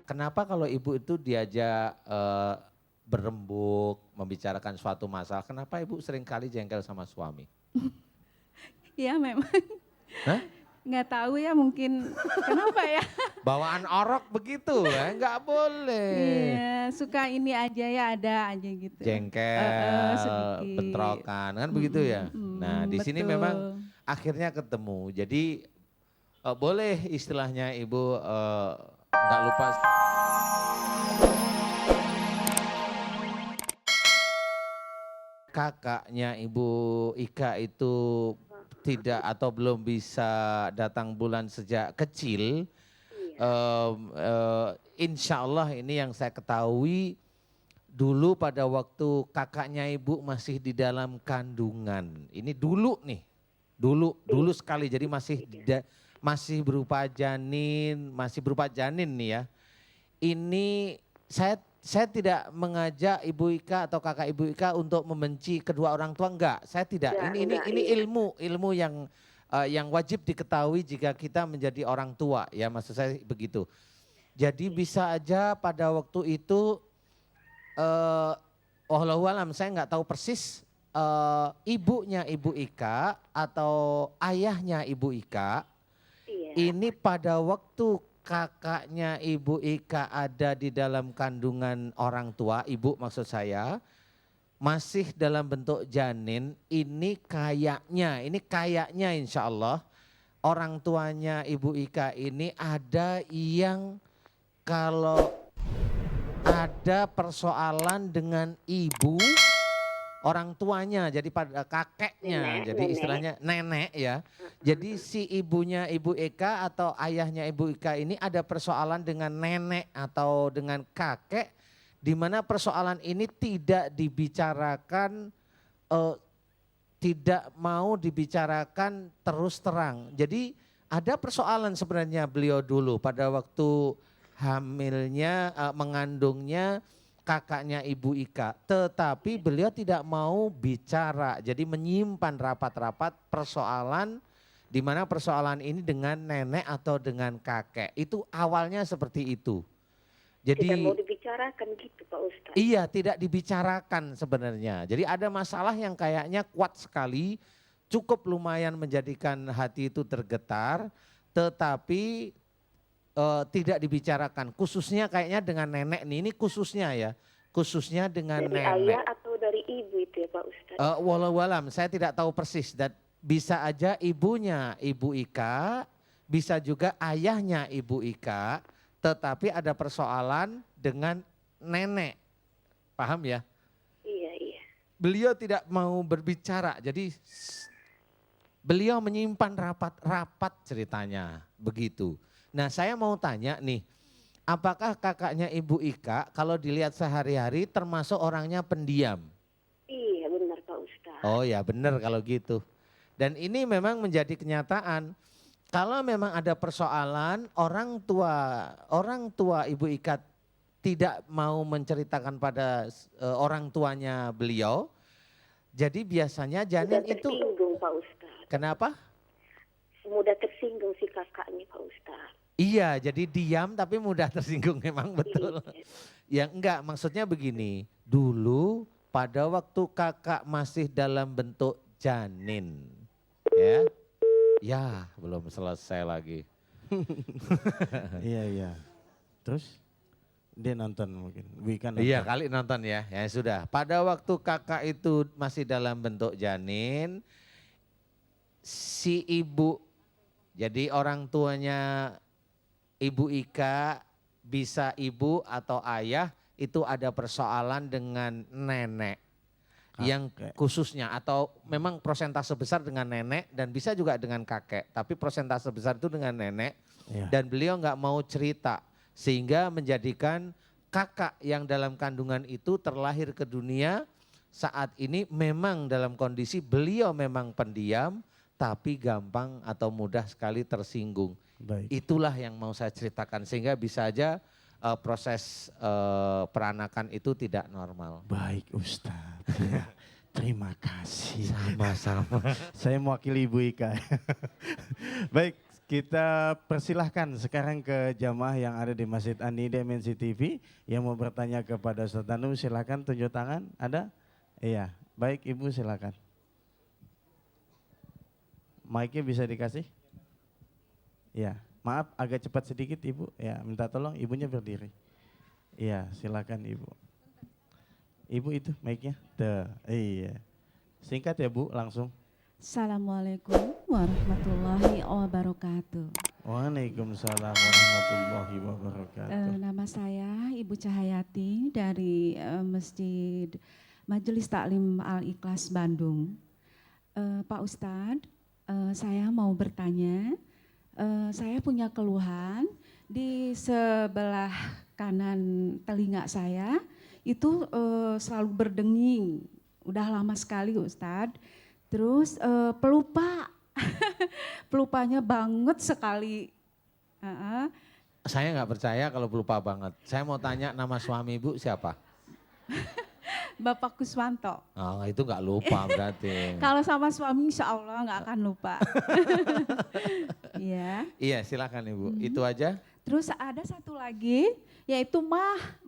kenapa kalau ibu itu diajak berembuk, membicarakan suatu masalah, kenapa ibu seringkali jengkel sama suami? Ya memang Hah? nggak tahu ya mungkin kenapa ya. Bawaan orok begitu, nggak boleh. Iya suka ini aja ya ada aja gitu. Jengkel, Sedikit. bentrokan, kan begitu ya. Nah di sini memang Betul. akhirnya ketemu. Jadi boleh istilahnya ibu nggak lupa. Kakaknya Ibu Ika itu tidak atau belum bisa datang bulan sejak kecil. Insya Allah ini yang saya ketahui dulu pada waktu kakaknya Ibu masih di dalam kandungan. Ini dulu nih, dulu sekali. Jadi masih berupa janin nih ya. Ini saya tidak mengajak Ibu Ika atau kakak Ibu Ika untuk membenci kedua orang tua, enggak. Saya tidak. Ini ilmu yang wajib diketahui jika kita menjadi orang tua ya, maksud saya begitu. Jadi bisa aja pada waktu itu wallahu alam saya nggak tahu persis ibunya Ibu Ika atau ayahnya Ibu Ika ini pada waktu kakaknya Ibu Ika ada di dalam kandungan orang tua, ibu maksud saya, masih dalam bentuk janin, ini kayaknya insya Allah orang tuanya Ibu Ika ini ada yang kalau ada persoalan dengan ibu, orang tuanya, jadi pada kakeknya, jadi istilahnya nenek ya. Jadi si ibunya Ibu Ika atau ayahnya Ibu Ika ini ada persoalan dengan nenek atau dengan kakek, di mana persoalan ini tidak dibicarakan, tidak mau dibicarakan terus terang. Jadi ada persoalan sebenarnya beliau dulu pada waktu hamilnya, mengandungnya kakaknya Ibu Ika, tetapi beliau tidak mau bicara, jadi menyimpan rapat-rapat persoalan di mana persoalan ini dengan nenek atau dengan kakek. Itu awalnya seperti itu. Jadi tidak mau dibicarakan gitu Pak Ustadz. Iya, tidak dibicarakan sebenarnya. Jadi ada masalah yang kayaknya kuat sekali, cukup lumayan menjadikan hati itu tergetar, tetapi tidak dibicarakan, khususnya kayaknya dengan nenek nih, ini khususnya ya, khususnya dengan dari nenek. ayah atau dari ibu itu ya Pak Ustadz? Walau alam, saya tidak tahu persis, dan bisa aja ibunya Ibu Ika, bisa juga ayahnya Ibu Ika, tetapi ada persoalan dengan nenek, paham ya? Iya. Beliau tidak mau berbicara, jadi beliau menyimpan rapat-rapat ceritanya, begitu. Nah saya mau tanya nih, apakah kakaknya Ibu Ika kalau dilihat sehari-hari termasuk orangnya pendiam? Iya benar Pak Ustadz. Oh ya benar kalau gitu. Dan ini memang menjadi kenyataan. Kalau memang ada persoalan orang tua Ibu Ika tidak mau menceritakan pada orang tuanya beliau, jadi biasanya janin mudah itu. Tersinggung Pak Ustadz. Kenapa? Mudah tersinggung si kakaknya Pak Ustadz. Iya, jadi diam tapi mudah tersinggung memang betul. Ya enggak, maksudnya begini, dulu pada waktu kakak masih dalam bentuk janin, ya belum selesai lagi. Iya. Terus dia nonton mungkin, Wika nonton. Iya kali nonton ya sudah. Pada waktu kakak itu masih dalam bentuk janin, si ibu, jadi orang tuanya Ibu Ika, bisa ibu atau ayah itu ada persoalan dengan nenek. Yang khususnya atau memang prosentase besar dengan nenek dan bisa juga dengan kakek. Tapi prosentase besar itu dengan nenek dan beliau nggak mau cerita. Sehingga menjadikan kakak yang dalam kandungan itu terlahir ke dunia saat ini memang dalam kondisi beliau memang pendiam tapi gampang atau mudah sekali tersinggung. Baik. Itulah yang mau saya ceritakan sehingga bisa aja proses peranakan itu tidak normal. Baik Ustadz, ya, terima kasih. Sama-sama. Saya mewakili Ibu Ika. Baik, Kita persilahkan sekarang ke jamaah yang ada di Masjid Ani Dimensi TV yang mau bertanya kepada Ustaz Anum, silakan tunjuk tangan. Ada? Iya, baik Ibu silakan. Mic-nya bisa dikasih? Iya, maaf agak cepat sedikit Ibu. Ya, minta tolong ibunya berdiri. Iya, silakan Ibu. Ibu itu mic-nya. Iya. Singkat ya Bu, langsung. Assalamualaikum warahmatullahi wabarakatuh. Waalaikumsalam warahmatullahi wabarakatuh. Nama saya Ibu Cahayati dari Masjid Majelis Taklim Al-Ikhlas Bandung. Pak Ustadz, saya mau bertanya, saya punya keluhan di sebelah kanan telinga saya itu selalu berdenging, udah lama sekali Ustadz. Terus pelupa, pelupanya banget sekali. Saya nggak percaya kalau lupa banget. Saya mau tanya nama suami ibu siapa? Bapak Kuswanto. Oh, itu nggak lupa berarti. Kalau sama suami insya Allah nggak akan lupa. Iya. Iya silakan ibu, itu aja. Terus ada satu lagi, yaitu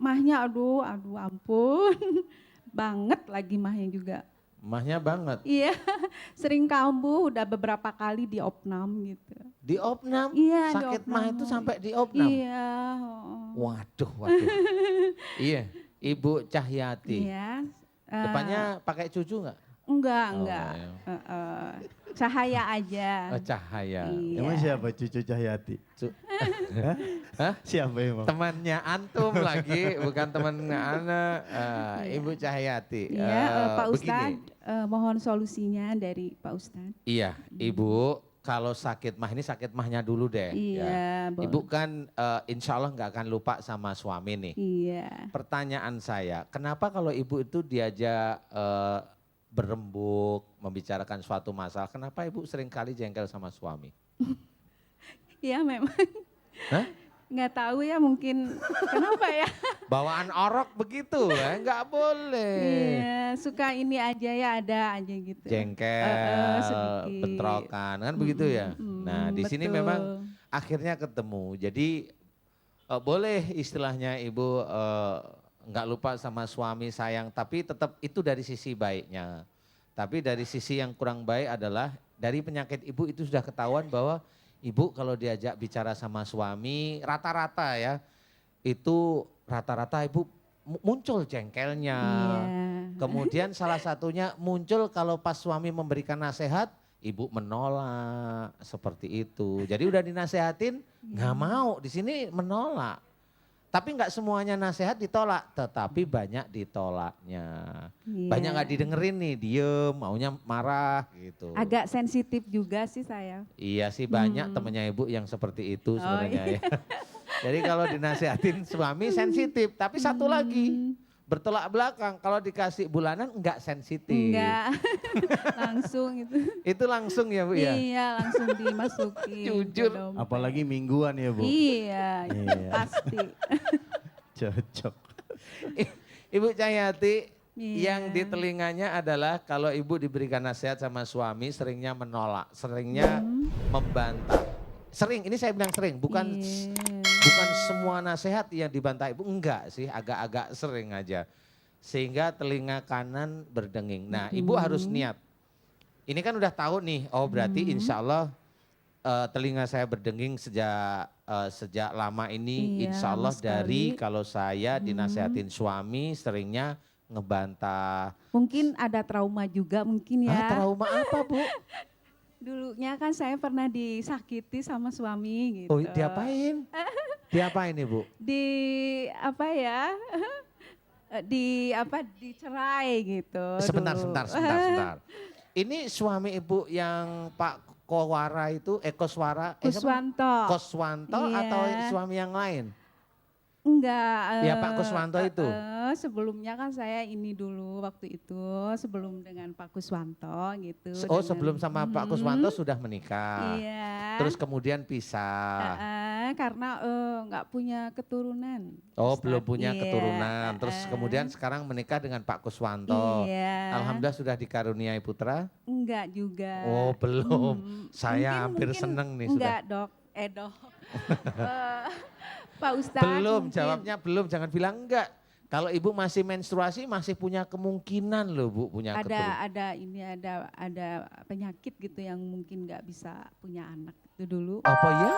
mahnya aduh ampun. Banget lagi mahnya juga. Mahnya banget. Iya, sering kambuh, udah beberapa kali diopnam gitu. Diopnam? Iya, Sakit diopnam. mah itu sampai diopnam? Iya. Waduh. Iya, Ibu Cahyati. Iya. Depannya pakai cucu nggak? Enggak. iya. Cahaya aja. Oh, Cahaya. Iya. Emang siapa Cucu Cahyati? Hah? Siapa emang? Temannya antum lagi, bukan temannya anak. Ibu Cahyati. Iya, Pak Begini. Ustadz, mohon solusinya dari Pak Ustadz. Iya, Ibu kalau sakit mah ini sakit mahnya dulu deh. Iya, boleh. Ibu kan insya Allah nggak akan lupa sama suami nih. Iya. Pertanyaan saya, kenapa kalau ibu itu diajak berembuk, membicarakan suatu masalah, kenapa ibu sering kali jengkel sama suami? Iya memang. Hah? Nggak tahu ya mungkin kenapa ya. Bawaan orok begitu, nggak boleh. Iya, suka ini aja ya ada aja gitu. Jengkel, sedikit. bentrokan, kan begitu ya. Nah di sini betul. memang akhirnya ketemu. Jadi boleh istilahnya ibu nggak lupa sama suami sayang, tapi tetap itu dari sisi baiknya. Tapi dari sisi yang kurang baik adalah dari penyakit ibu itu sudah ketahuan bahwa ibu kalau diajak bicara sama suami rata-rata ya, itu rata-rata ibu muncul jengkelnya. Iya. Kemudian salah satunya muncul kalau pas suami memberikan nasihat, ibu menolak seperti itu. Jadi udah dinasehatin nggak mau, di sini menolak. Tapi nggak semuanya nasihat ditolak, tetapi banyak ditolaknya. Iya. Banyak nggak didengerin nih, diem, maunya marah gitu. Agak sensitif juga sih saya. Iya sih banyak temennya ibu yang seperti itu sebenarnya iya. ya. Jadi kalau dinasehatin suami sensitif, tapi satu lagi bertolak belakang. Kalau dikasih bulanan enggak sensitif. Enggak, langsung itu. Itu langsung ya Bu ya? Iya, langsung dimasukin. Jujur. ke dompet. Apalagi mingguan ya Bu? Iya, Iya. pasti. Cocok. Ibu Cahyati Iya. yang di telinganya adalah kalau ibu diberikan nasihat sama suami seringnya menolak, seringnya membantah. Sering, ini saya bilang sering, bukan Iya. bukan semua nasihat yang dibantah ibu, enggak sih, agak-agak sering aja. Sehingga telinga kanan berdenging. Nah ibu harus niat. Ini kan udah tahu nih, oh berarti insya Allah telinga saya berdenging sejak lama ini, Iya, insya Allah lama dari sekali. kalau saya dinasehatin suami seringnya ngebantah. Mungkin ada trauma juga mungkin ya. Trauma apa Bu? Dulunya kan saya pernah disakiti sama suami gitu. Oh diapain? Diapain Ibu? Di apa ya? Dicerai gitu. Sebentar. dulu. Ini suami ibu yang Pak Kowara itu, Koswara, siapa? Kuswanto. Koswanto Iya. atau suami yang lain? Enggak. Ya, Pak Kuswanto itu. Sebelumnya kan saya ini dulu waktu itu sebelum dengan Pak Kuswanto gitu. Oh dengan- sebelum sama Pak Kuswanto sudah menikah. Iya. Terus kemudian pisah. Iya, karena nggak punya keturunan. Oh, Ustadz. belum punya Iya, keturunan. Terus kemudian sekarang menikah dengan Pak Kuswanto. Iya. Alhamdulillah sudah dikaruniai putra? Enggak juga. Oh, belum. Saya hampir Mungkin seneng nih enggak, sudah. Dok. Dok. Eh, Pak Ustadz. Belum, mungkin. jawabnya belum. Jangan bilang enggak. Kalau ibu masih menstruasi masih punya kemungkinan loh Bu punya keturunan. ada penyakit gitu yang mungkin nggak bisa punya anak itu dulu. Apa ya?